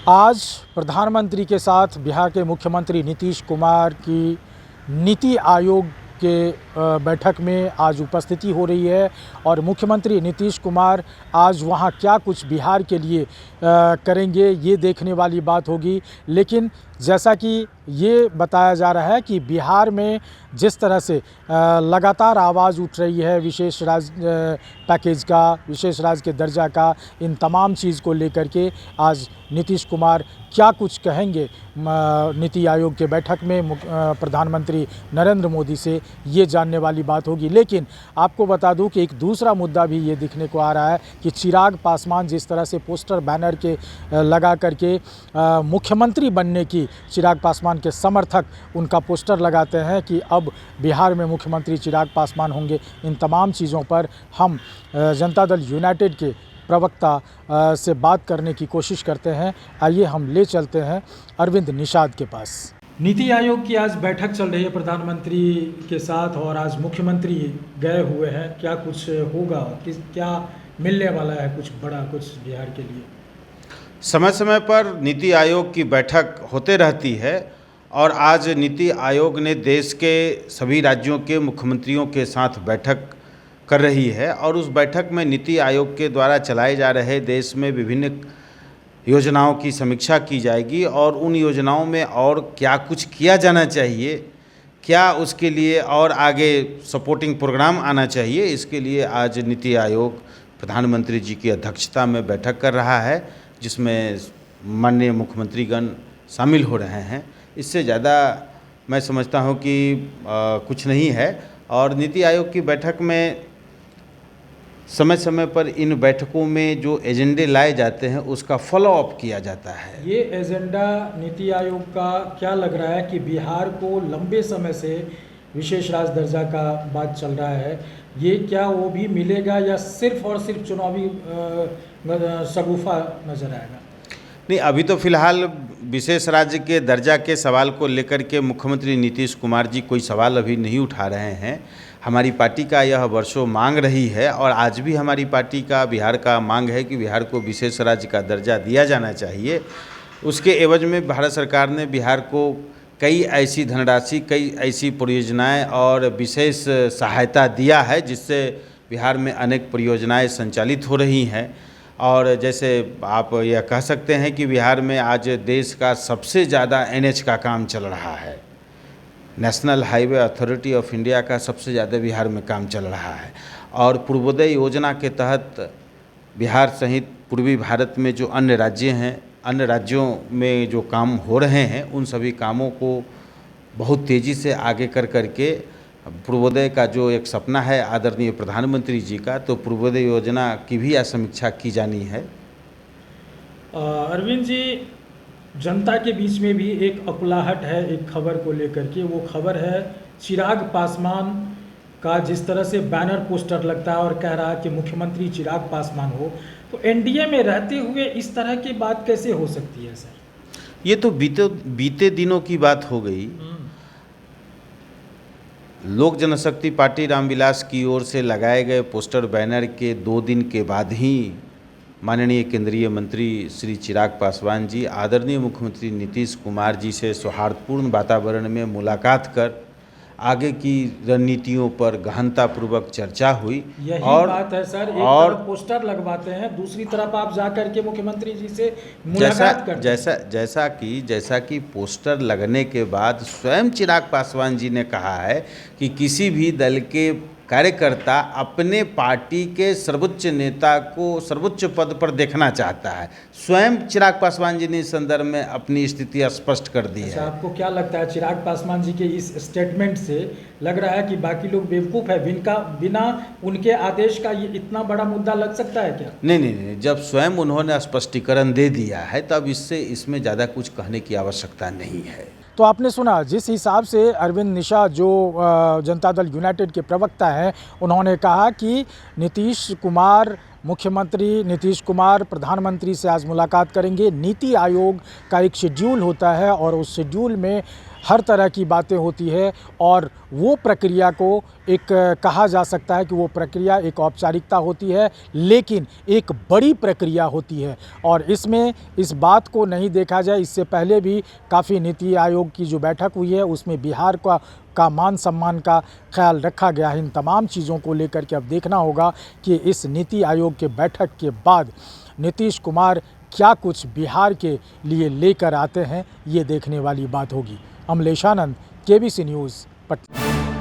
आज प्रधानमंत्री के साथ बिहार के मुख्यमंत्री नीतीश कुमार की नीति आयोग के बैठक में आज उपस्थिति हो रही है और मुख्यमंत्री नीतीश कुमार आज वहां क्या कुछ बिहार के लिए करेंगे ये देखने वाली बात होगी। लेकिन जैसा कि ये बताया जा रहा है कि बिहार में जिस तरह से लगातार आवाज़ उठ रही है विशेष राज्य पैकेज का, विशेष राज्य के दर्जा का, इन तमाम चीज़ को लेकर के आज नीतीश कुमार क्या कुछ कहेंगे नीति आयोग के बैठक में प्रधानमंत्री नरेंद्र मोदी से, ये जानने वाली बात होगी। लेकिन आपको बता दूं कि एक दूसरा मुद्दा भी ये दिखने को आ रहा है कि चिराग पासवान जिस तरह से पोस्टर बैनर के लगा करके मुख्यमंत्री बनने की चिराग पासवान के समर्थक उनका पोस्टर लगाते हैं कि अब बिहार में मुख्यमंत्री चिराग पासवान होंगे। इन तमाम चीज़ों पर हम जनता दल यूनाइटेड के प्रवक्ता से बात करने की कोशिश करते हैं। आइए हम ले चलते हैं अरविंद निषाद के पास। नीति आयोग की आज बैठक चल रही है प्रधानमंत्री के साथ और आज मुख्यमंत्री गए हुए हैं। क्या कुछ होगा, क्या मिलने वाला है कुछ बड़ा, कुछ बिहार के लिए? समय समय पर नीति आयोग की बैठक होते रहती है और आज नीति आयोग ने देश के सभी राज्यों के मुख्यमंत्रियों के साथ बैठक कर रही है और उस बैठक में नीति आयोग के द्वारा चलाए जा रहे देश में विभिन्न योजनाओं की समीक्षा की जाएगी और उन योजनाओं में और क्या कुछ किया जाना चाहिए, क्या उसके लिए और आगे सपोर्टिंग प्रोग्राम आना चाहिए, इसके लिए आज नीति आयोग प्रधानमंत्री जी की अध्यक्षता में बैठक कर रहा है, जिसमें माननीय मुख्यमंत्रीगण शामिल हो रहे हैं। इससे ज़्यादा मैं समझता हूं कि कुछ नहीं है और नीति आयोग की बैठक में समय समय पर इन बैठकों में जो एजेंडे लाए जाते हैं उसका फॉलो अप किया जाता है। ये एजेंडा नीति आयोग का क्या लग रहा है कि बिहार को लंबे समय से विशेष राज्य दर्जा का बात चल रहा है, ये क्या वो भी मिलेगा या सिर्फ और सिर्फ चुनावी शगुफा नजर आएगा? नहीं, अभी तो फिलहाल विशेष राज्य के दर्जा के सवाल को लेकर के मुख्यमंत्री नीतीश कुमार जी कोई सवाल अभी नहीं उठा रहे हैं। हमारी पार्टी का यह वर्षों मांग रही है और आज भी हमारी पार्टी का बिहार का मांग है कि बिहार को विशेष राज्य का दर्जा दिया जाना चाहिए। उसके एवज में भारत सरकार ने बिहार को कई ऐसी धनराशि, कई ऐसी परियोजनाएं और विशेष सहायता दिया है जिससे बिहार में अनेक परियोजनाएं संचालित हो रही हैं। और जैसे आप यह कह सकते हैं कि बिहार में आज देश का सबसे ज़्यादा NH का काम चल रहा है, national highway authority of India का सबसे ज़्यादा बिहार में काम चल रहा है और पूर्वोदय योजना के तहत बिहार सहित पूर्वी भारत में जो अन्य राज्य हैं, अन्य राज्यों में जो काम हो रहे हैं उन सभी कामों को बहुत तेज़ी से आगे कर करके पूर्वोदय का जो एक सपना है आदरणीय प्रधानमंत्री जी का, तो पूर्वोदय योजना की भी समीक्षा की जानी है। अरविंद जी, जनता के बीच में भी एक अकुलाहट है एक खबर को लेकर के। वो खबर है चिराग पासवान का जिस तरह से बैनर पोस्टर लगता है और कह रहा है कि मुख्यमंत्री चिराग पासवान हो, तो NDA में रहते हुए इस तरह की बात कैसे हो सकती है सर? ये तो बीते दिनों की बात हो गई। लोक जनशक्ति पार्टी रामविलास की ओर से लगाए गए पोस्टर बैनर के 2 दिन के बाद ही माननीय केंद्रीय मंत्री श्री चिराग पासवान जी आदरणीय मुख्यमंत्री नीतीश कुमार जी से सौहार्दपूर्ण वातावरण में मुलाकात कर आगे की रणनीतियों पर गहनतापूर्वक चर्चा हुई। यही और बात है सर, एक तरफ पोस्टर लगवाते हैं, दूसरी तरफ आप जा कर के मुख्यमंत्री जी से मुलाकात करते हैं। जैसा कि पोस्टर लगने के बाद स्वयं चिराग पासवान जी ने कहा है कि किसी भी दल के कार्यकर्ता अपने पार्टी के सर्वोच्च नेता को सर्वोच्च पद पर देखना चाहता है। स्वयं चिराग पासवान जी ने इस संदर्भ में अपनी स्थिति स्पष्ट कर दी है। आपको क्या लगता है चिराग पासवान जी के इस स्टेटमेंट से लग रहा है कि बाकी लोग बेवकूफ़ है, बिना उनके आदेश का ये इतना बड़ा मुद्दा लग सकता है क्या? नहीं, जब स्वयं उन्होंने स्पष्टीकरण दे दिया है तब इसमें ज़्यादा कुछ कहने की आवश्यकता नहीं है। तो आपने सुना जिस हिसाब से अरविंद निषाद जो जनता दल यूनाइटेड के प्रवक्ता हैं, उन्होंने कहा कि मुख्यमंत्री नीतीश कुमार प्रधानमंत्री से आज मुलाकात करेंगे। नीति आयोग का एक शेड्यूल होता है और उस शेड्यूल में हर तरह की बातें होती है और वो प्रक्रिया को एक कहा जा सकता है कि वो प्रक्रिया एक औपचारिकता होती है, लेकिन एक बड़ी प्रक्रिया होती है। और इसमें इस बात को नहीं देखा जाए, इससे पहले भी काफ़ी नीति आयोग की जो बैठक हुई है उसमें बिहार का मान सम्मान का ख्याल रखा गया है। इन तमाम चीज़ों को लेकर के अब देखना होगा कि इस नीति आयोग के बैठक के बाद नीतीश कुमार क्या कुछ बिहार के लिए लेकर आते हैं, ये देखने वाली बात होगी। अमलेशानंद, केबीसी न्यूज़, पटना।